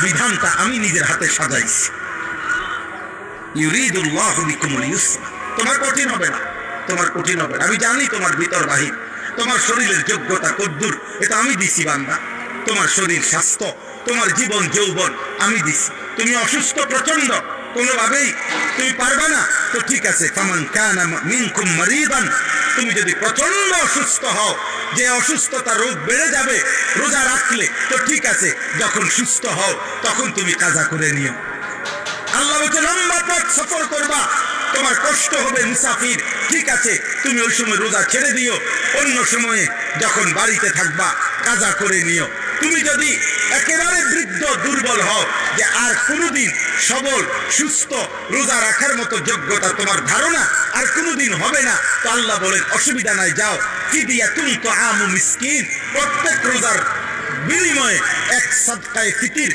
বিধানটা আমি নিজের হাতে সাজাইছি। ইউরিদুল্লাহু বিকুমুল ইউসরা, তোমার কঠিন হবে না, তোমার কঠিন হবে না। আমি জানি তোমার ভিতর বাহির, তোমার শরীরের যোগ্যতা কদ্দুর, এটা আমি দিছি বান্দা। তোমার শরীর স্বাস্থ্য, তোমার জীবন যৌবন আমি দিছি। তুমি অসুস্থ প্রচন্ড, কোনোভাবেই তুমি পারবে না, তো ঠিক আছে। ফামান কানা মিনকুম মারিদান, তুমি যদি প্রচন্ড অসুস্থ হও, যে অসুস্থতা রোগ বেড়ে যাবে রোজা রাখলে, তো ঠিক আছে। যখন সুস্থ হও তখন তুমি কাজা করে নিও। আল্লাহ বলছে লম্বা পথ সফর করবা, তোমার কষ্ট হবে মুসাফির, ঠিক আছে, তুমি ওই সময় রোজা ছেড়ে দিও। অন্য সময়ে যখন বাড়িতে থাকবা কাজা করে নিও। তুমি যদি একেবারে বৃদ্ধ দুর্বল হও, যে আর কোনোদিন সবল সুস্থ রোজা রাখার মতো যোগ্যতা তোমার ধারণা আর কোনোদিন হবে না, তো আল্লাহ বলেন অসুবিধা নাই, যাও ফিদিয়াতুন তাআমু মিসকিন, প্রত্যেক রোজার বিনিময়ে এক সাদকায়ে ফিতির